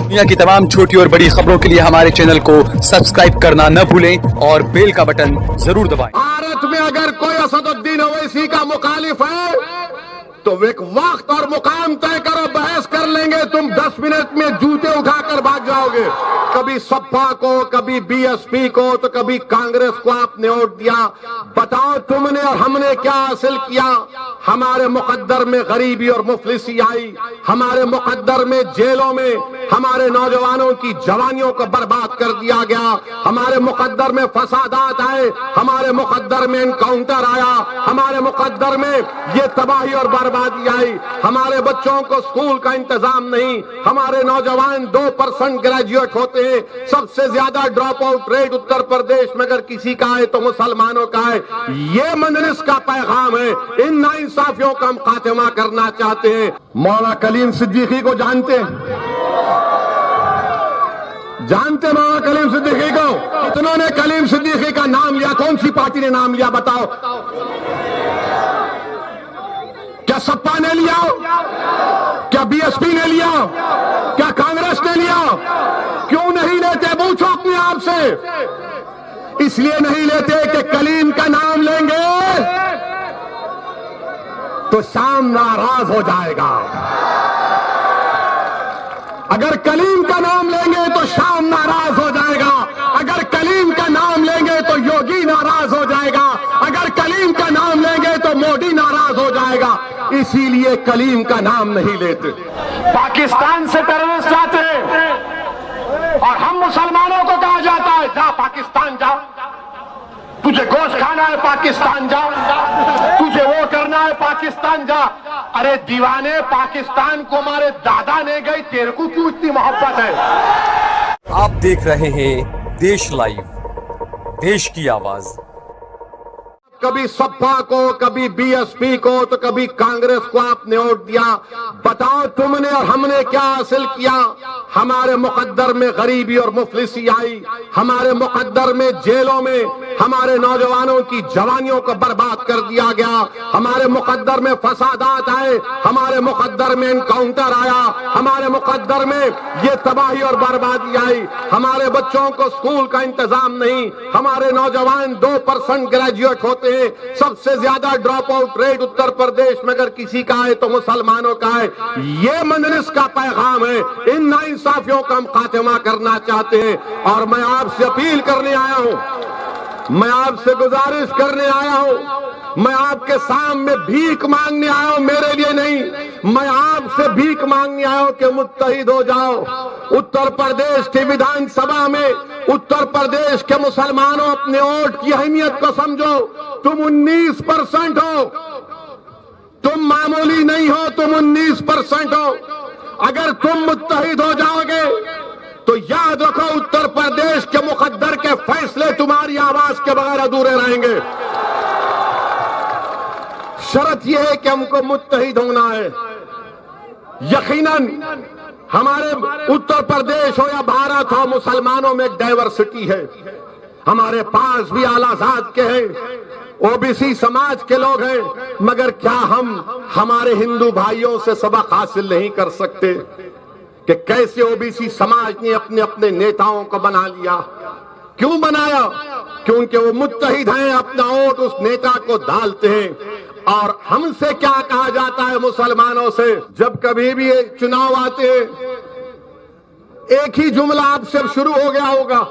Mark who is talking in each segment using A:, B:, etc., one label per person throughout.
A: दुनिया की तमाम छोटी और बड़ी खबरों के लिए हमारे चैनल को सब्सक्राइब करना न भूलें और बेल का बटन जरूर दबाएं।
B: भारत में अगर कोई असदुद्दीन ओवैसी का मुखालिफ है तो एक वक्त और मुकाम तय करो, बहस कर लेंगे। तुम 10 मिनट में जूते उठाकर भाग जाओगे। कभी सपा को, कभी बीएसपी को, तो कभी कांग्रेस को आपने वोट दिया। बताओ तुमने और हमने क्या हासिल किया? हमारे मुकद्दर में गरीबी और मुफलिसी आई, हमारे मुकद्दर में जेलों में हमारे नौजवानों की जवानियों को बर्बाद कर दिया गया, हमारे मुकद्दर में फसादात आए, हमारे मुकद्दर में एनकाउंटर आया, हमारे मुकद्दर में ये तबाही और बर्बादी आई। हमारे बच्चों को स्कूल का इंतजाम नहीं, हमारे नौजवान 2% ग्रेजुएट होते हैं। सबसे ज्यादा drop out rate Uttar Pradesh में अगर किसी का है तो मुसलमानों का है। ये मजलिस का पैगाम है। इन नाइंसाफियों का हम खात्मा करना चाहते हैं। मौला कलीम सिद्दीकी को जानते मौला कलीम सिद्दीकी को? कितनों ने कलीम सिद्दीकी का नाम लिया? कौन सी पार्टी ने नाम लिया बताओ? क्या सपा ने लिया? क्या बीएसपी ने लिया? क्या कांग्रेस ने लिया? क्यों नहीं लेते? पूछो अपने आप से। इसलिए नहीं लेते कि कलीम का नाम लेंगे तो शाम नाराज हो जाएगा। अगर कलीम का नाम लेंगे तो शाम नाराज हो जाएगा। अगर कलीम का नाम लेंगे तो योगी नाराज हो जाएगा। अगर कलीम का नाम लेंगे तो मोदी नाराज हो जाएगा। इसीलिए कलीम का नाम नहीं लेते। पाकिस्तान से टेररिस्ट आते हैं और हम मुसलमानों को कहा जाता है जा पाकिस्तान जा, तुझे गोश्त खाना है पाकिस्तान जा, तुझे वो करना है पाकिस्तान जा। अरे दीवाने, पाकिस्तान को हमारे दादा ने गई, तेरे को क्यों इतनी मोहब्बत है?
A: आप देख रहे हैं देश लाइव, देश की आवाज।
B: कभी सपा को, कभी बीएसपी को, तो कभी कांग्रेस को आपने वोट दिया। बताओ तुमने और हमने क्या हासिल किया? हमारे मुकद्दर में गरीबी और मुफलिसी आई, हमारे मुकद्दर में जेलों में हमारे नौजवानों की जवानियों को बर्बाद कर दिया गया, हमारे मुकद्दर में फसादात आए, हमारे मुकद्दर में एनकाउंटर आया, हमारे मुकद्दर में ये तबाही और बर्बादी आई। हमारे बच्चों को स्कूल का इंतजाम नहीं, हमारे नौजवान 2% ग्रेजुएट होते हैं। सबसे ज्यादा drop out rate Uttar Pradesh में अगर किसी का है तो मुसलमानों का है। ये मजलिस का पैगाम है। इन नाइंसाफियों का हम खात्मा करना चाहते हैं। और मैं आपसे अपील करने आया हूं, मैं आपसे गुजारिश करने आया हूं, मैं आपके सामने भीख मांगने आया हूं, मेरे लिए नहीं। मैं आपसे भीख मांगने आया हूं कि मुत्तहिद हो जाओ। उत्तर प्रदेश की विधानसभा में उत्तर प्रदेश के मुसलमानों, अपने वोट की अहमियत को समझो। तुम 19% हो, तुम मामूली नहीं हो, तुम 19% हो। अगर तुम मुत्तहिद हो जाओगे तो याद रखो उत्तर प्रदेश के मुकद्दर के फैसले तुम्हारी आवाज के बगैर अधूरे रहेंगे। शर्त यह है कि हमको मुत्तहिद होना है। यकीनन हमारे उत्तर प्रदेश हो या भारत हो, मुसलमानों में एक डाइवर्सिटी है। हमारे पास भी आलाजात के हैं, ओबीसी समाज के लोग हैं, मगर क्या हम हमारे हिंदू भाइयों से सबक हासिल नहीं कर सकते कि कैसे ओबीसी समाज ने अपने अपने नेताओं को बना लिया? क्यों बनाया? क्योंकि वो मुत्तहिद हैं, अपना वोट उस नेता को डालते हैं। और हमसे क्या कहा जाता है मुसलमानों से? जब कभी भी चुनाव आते हैं, एक ही जुमला आपसे शुरू हो गया होगा,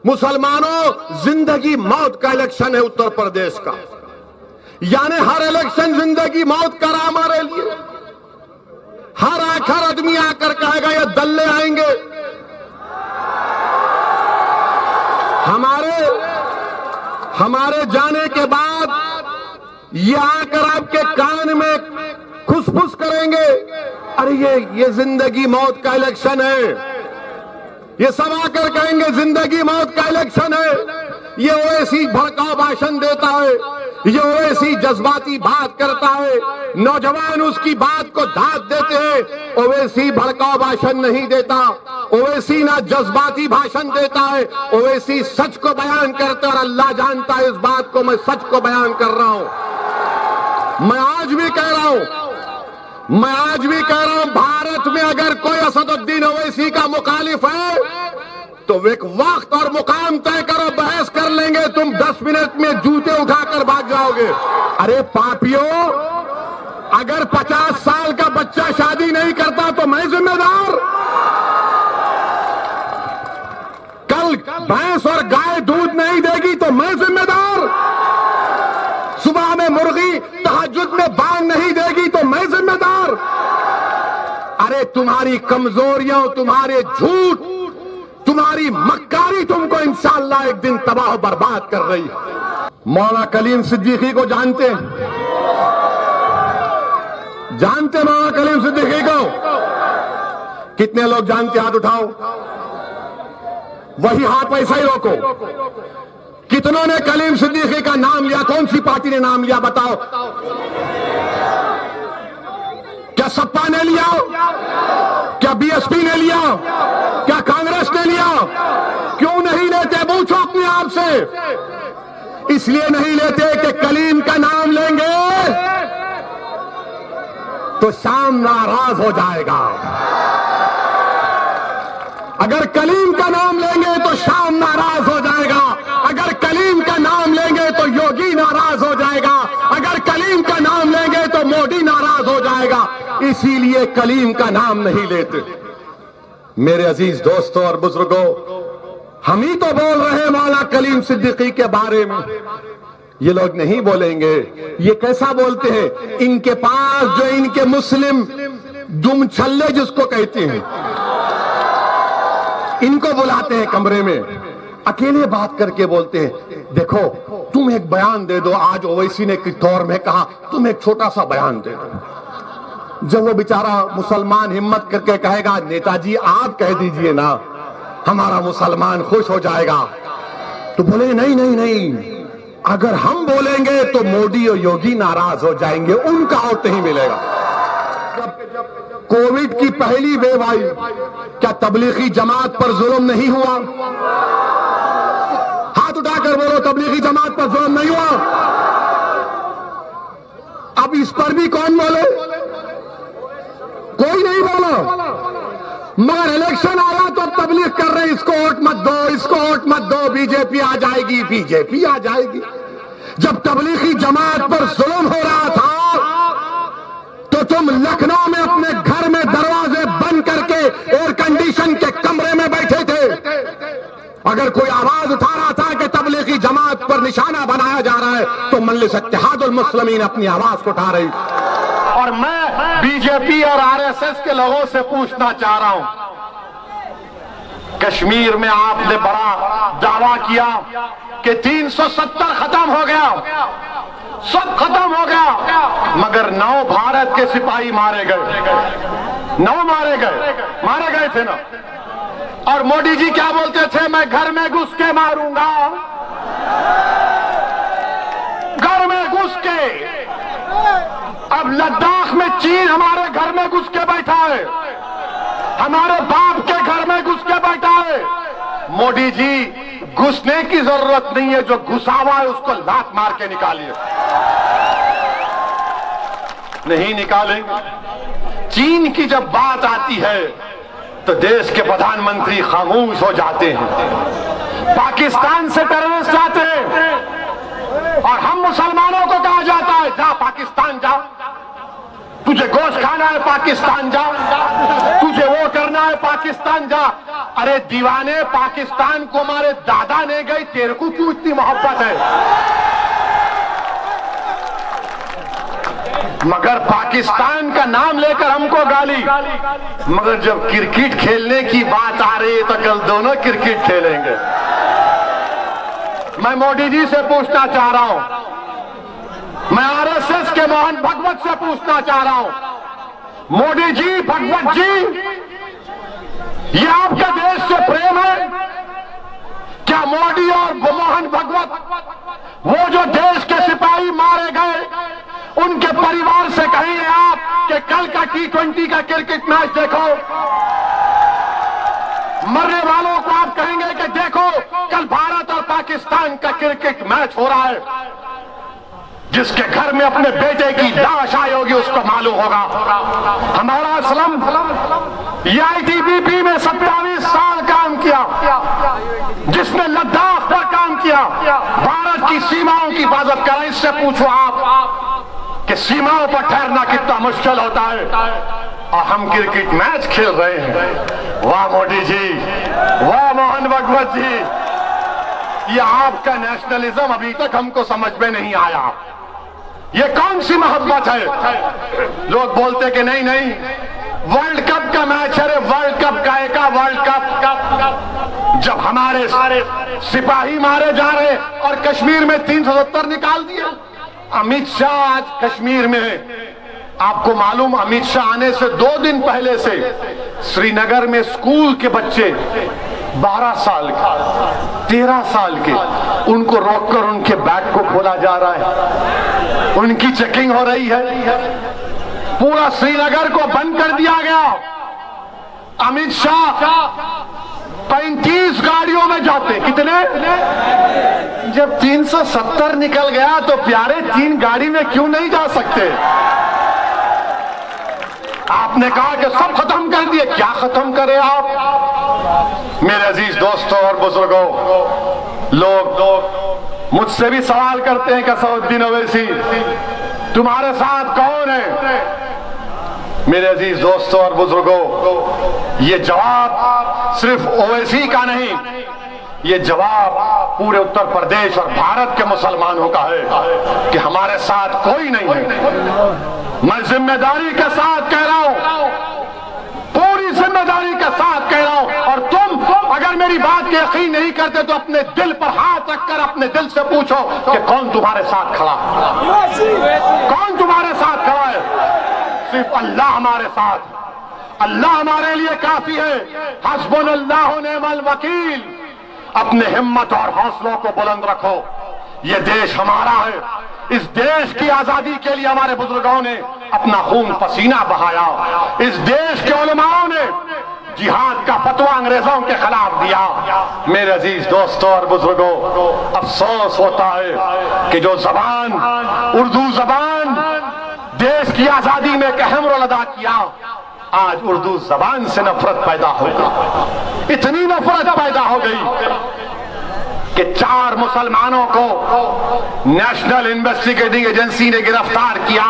B: मुसलमानों जिंदगी मौत का इलेक्शन है उत्तर प्रदेश का। यानी हर इलेक्शन जिंदगी मौत का रहा हमारे लिए। हर आदमी आकर कहेगा ये दल्ले आएंगे। हमारे जाने के बाद ये आकर आपके कान में खुसफुस करेंगे, अरे ये जिंदगी मौत का इलेक्शन है। ये सब आकर कहेंगे जिंदगी मौत का इलेक्शन है। ये ओवैसी भड़काऊ भाषण देता है, ये ओवैसी जज्बाती बात करता है, नौजवान उसकी बात को दाद देते हैं। ओवैसी भड़काऊ भाषण नहीं देता, ओवैसी ना जज्बाती भाषण देता है, ओवैसी सच को बयान करते और अल्लाह जानता है इस बात को, मैं सच को बयान कर रहा हूं। मैं आज भी कह रहा हूं, मैं आज भी कह रहा हूं, भारत में अगर कोई असदुद्दीन ओवैसी का मुखालिफ है तो एक वक्त और मुकाम तय करो, बहस कर लेंगे, तुम 10 मिनट में जूते उठाकर भाग जाओगे। अरे पापियों, अगर 50 साल का बच्चा शादी नहीं करता तो मैं जिम्मेदार? कल भैंस और गाय दूध नहीं देगी तो मैं जिम्मेदार? सुबह में मुर्गी तहज्जुद में बांग नहीं देगी तो मैं जिम्मेदार? अरे तुम्हारी कमजोरियां, तुम्हारे झूठ, तुम्हारी मक्कारी तुमको इंशाअल्लाह एक दिन तबाह बर्बाद कर रही है। मौला कलीम सिद्दीकी को जानते हैं? जानते मौला कलीम सिद्दीकी को? कितने लोग जानते? हाथ उठाओ। वही हाथ वैसा ही रोको। कितनों ने कलीम सिद्दीकी का नाम लिया? कौन सी पार्टी ने नाम लिया बताओ? क्या सपा ने लिया? क्या बीएसपी ने लिया? क्या कांग्रेस ने लिया? क्यों नहीं लेते? पूछो अपने आप से। इसलिए नहीं लेते कि कलीम का नाम लेंगे तो शाम नाराज हो जाएगा। अगर कलीम का नाम लेंगे तो शाम नाराज हो जाएगा। अगर कलीम का नाम लेंगे तो योगी नाराज हो जाएगा। अगर कलीम का नाम लेंगे तो मोदी नाराज हो जाएगा। इसीलिए कलीम का नाम नहीं लेते। मेरे अजीज दोस्तों और बुजुर्गों, हम ही तो बोल रहे हैं मौला कलीम सिद्दीकी के बारे में। ये लोग नहीं बोलेंगे। ये कैसा बोलते हैं? इनके पास जो इनके मुस्लिम दुम छल्ले जिसको कहते हैं, इनको बुलाते हैं कमरे में, अकेले बात करके बोलते हैं, देखो तुम एक बयान दे दो। आज ओवैसी ने किस दौर में कहा, तुम एक छोटा सा बयान दे दो। जब वो बेचारा मुसलमान हिम्मत करके कहेगा, नेताजी आप कह दीजिए ना, हमारा मुसलमान खुश हो जाएगा, तो बोले नहीं नहीं नहीं, अगर हम बोलेंगे तो मोदी और योगी नाराज हो जाएंगे, उनका वोट नहीं मिलेगा। कोविड की पहली वेव आई, क्या तबलीगी जमात पर जुल्म नहीं हुआ? हाथ उठाकर बोलो, तबलीगी जमात पर जुल्म नहीं हुआ? अब इस पर भी कौन बोले? कोई नहीं बोला। मगर इलेक्शन आया तो अब तबलीग कर रहे, इसको वोट मत दो, इसको वोट मत दो, बीजेपी आ जाएगी, बीजेपी आ जाएगी। जब तबलीगी जमात पर जुल्म हो रहा था तो तुम लखनऊ में अपने घर में दरवाजे बंद करके एयर कंडीशन के कमरे में बैठे थे। अगर कोई आवाज उठा रहा था कि तबलीगी जमात पर निशाना बनाया जा रहा है तो मजलिस इत्तेहादुल मुस्लिमीन अपनी आवाज को उठा रही।
C: और मैं बीजेपी और आरएसएस के लोगों से पूछना चाह रहा हूं, कश्मीर में आपने बड़ा दावा किया कि 370 खत्म हो गया, सब खत्म हो गया, मगर 9 भारत के सिपाही मारे गए, 9 मारे गए थे ना। और मोदी जी क्या बोलते थे? मैं घर में घुस के मारूंगा, घर में घुस के। अब लद्दाख में चीन हमारे घर में घुस के बैठा है, हमारे बाप के घर में घुस के बैठा है। मोदी जी, घुसने की जरूरत नहीं है, जो घुसा हुआ है उसको लात मार के निकालिए। नहीं निकालेंगे। चीन की जब बात आती है तो देश के प्रधानमंत्री खामोश हो जाते हैं। पाकिस्तान से टेररिस्ट आते हैं और हम मुसलमानों को कहा जाता है, जा पाकिस्तान जा, तुझे गोश्त खाना है पाकिस्तान जा, तुझे वो करना है पाकिस्तान जा। अरे दीवाने, पाकिस्तान को हमारे दादा ने गई, तेरे को क्यों इतनी मोहब्बत है? मगर पाकिस्तान का नाम लेकर हमको गाली। मगर जब क्रिकेट खेलने की बात आ रही है तो कल दोनों क्रिकेट खेलेंगे। मैं मोदी जी से पूछना चाह रहा हूं, मैं आरएसएस के मोहन भगवत से पूछना चाह रहा हूं, मोदी जी, भगवत जी, ये आपका देश से प्रेम है क्या? मोदी और मोहन भगवत, वो जो देश के सिपाही मारे गए, उनके परिवार से कहिए आप कि कल का T20 का क्रिकेट मैच देखो। मरने वालों को आप कहेंगे कि देखो कल भारत और पाकिस्तान का क्रिकेट मैच हो रहा है। जिसके घर में अपने बेटे की लाश आई होगी उसको मालूम होगा। हमारा असलम ये आईटीबीपी में 27 साल काम किया, जिसने लद्दाख पर काम किया, भारत की सीमाओं की हिफाजत करें। इससे पूछो आप कि सीमाओं पर ठहरना कितना मुश्किल होता है, और हम क्रिकेट मैच खेल रहे हैं। वाह मोदी जी, वाह मोहन भागवत जी, ये आपका नेशनलिज्म अभी तक हमको समझ में नहीं आया। ये कौन सी मोहब्बत है? लोग बोलते कि नहीं नहीं वर्ल्ड कप का मैच है। वर्ल्ड कप का वर्ल्ड कप जब हमारे सिपाही मारे जा रहे और कश्मीर में 370 निकाल दिया। अमित शाह आज कश्मीर में, आपको मालूम अमित शाह आने से 2 दिन पहले से श्रीनगर में स्कूल के बच्चे 12 साल के 13 साल के, उनको रोककर उनके बैग को खोला जा रहा है, उनकी चेकिंग हो रही है। पूरा श्रीनगर को बंद कर दिया गया। अमित शाह 35 गाड़ियों में जाते, कितने? जब 370 निकल गया तो प्यारे 3 गाड़ी में क्यों नहीं जा सकते? आपने कहा कि सब खत्म कर दिए। क्या खत्म करें आप? मेरे अजीज दोस्तों और बुजुर्गों, लोग मुझसे भी सवाल करते हैं कि असदुद्दीन ओवैसी तुम्हारे साथ कौन है? मेरे अजीज दोस्तों और बुजुर्गों, ये जवाब सिर्फ ओवैसी का नहीं, ये जवाब पूरे उत्तर प्रदेश और भारत के मुसलमानों का है कि हमारे साथ कोई नहीं है। मैं जिम्मेदारी के साथ कह रहा हूं, पूरी जिम्मेदारी के साथ कह रहा हूं। और तुम अगर मेरी बात के यकीन नहीं करते तो अपने दिल पर हाथ रखकर अपने दिल से पूछो कि कौन तुम्हारे साथ खड़ा है? कौन तुम्हारे साथ खड़ा है? सिर्फ अल्लाह हमारे साथ। अल्लाह हमारे लिए काफी है। हस्बुनल्लाहु व निअमल वकील। अपने हिम्मत और हौसलों को बुलंद रखो। ये देश हमारा है। इस देश की आजादी के लिए हमारे बुजुर्गों ने अपना खून पसीना बहाया। इस देश के उलमाओं ने जिहाद का फतवा अंग्रेजों के खिलाफ दिया। मेरे अजीज दोस्तों और बुजुर्गों, अफसोस होता है कि जो जबान, उर्दू जबान देश की आजादी में एक अहम रोल अदा किया, आज उर्दू जबान से नफरत पैदा हो गई। इतनी नफरत पैदा हो गई कि 4 मुसलमानों को नेशनल इन्वेस्टिगेटिंग एजेंसी ने गिरफ्तार किया,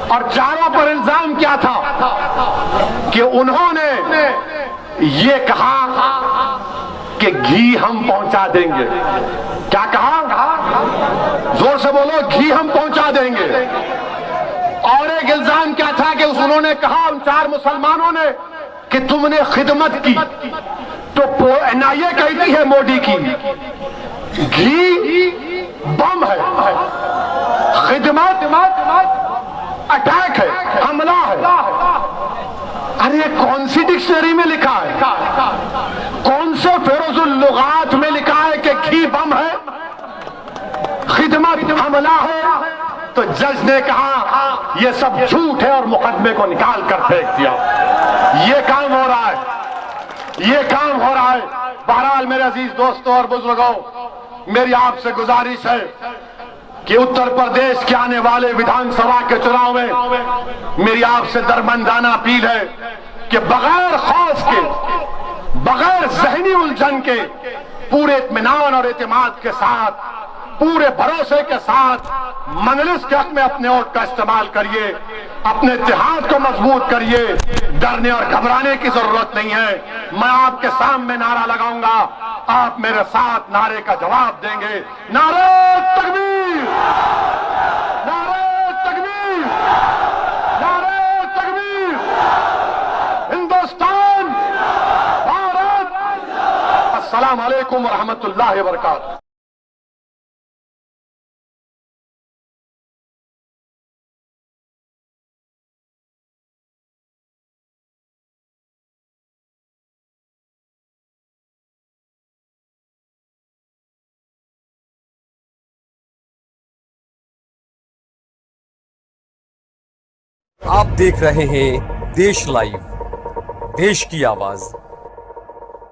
C: और चारों पर इल्जाम क्या था कि उन्होंने ये कहा कि घी हम पहुंचा देंगे। क्या कहा? जोर से बोलो, घी हम पहुंचा देंगे। और एक इल्जाम क्या था कि उन्होंने कहा, उन 4 मुसलमानों ने, कि तुमने खिदमत की। तो NIA कहती है मोदी की घी बम है, खिदमत अटैक है, हमला है। अरे कौन सी डिक्शनरी में लिखा है? कौन से फेरोजुल लुगात में लिखा है कि घी बम है, खिदमत हमला है? तो जज ने कहा यह सब झूठ है और मुकदमे को निकाल कर फेंक दिया। ये काम हो रहा है, ये काम हो रहा है। बहरहाल मेरे अजीज दोस्तों और बुजुर्गों, मेरी आपसे गुजारिश है कि उत्तर प्रदेश के आने वाले विधानसभा के चुनाव में मेरी आपसे दरमंदाना अपील है कि बगैर खौफ के, बगैर जहनी उलझन के, पूरे इत्मीनान और एतमाद के साथ, पूरे भरोसे के साथ मजलिस के हक में अपने वोट का इस्तेमाल करिए। अपने इत्तेहाद को मजबूत करिए। डरने और घबराने की जरूरत नहीं है। मैं आपके सामने नारा लगाऊंगा, आप मेरे साथ नारे का जवाब देंगे। नारे तकबीर, नारे तकबीर, नारे तकबीर। हिंदुस्तान, भारत। अस्सलाम वालेकुम व रहमतुल्लाहि व बरकातहू।
A: आप देख रहे हैं देश लाइव, देश की आवाज।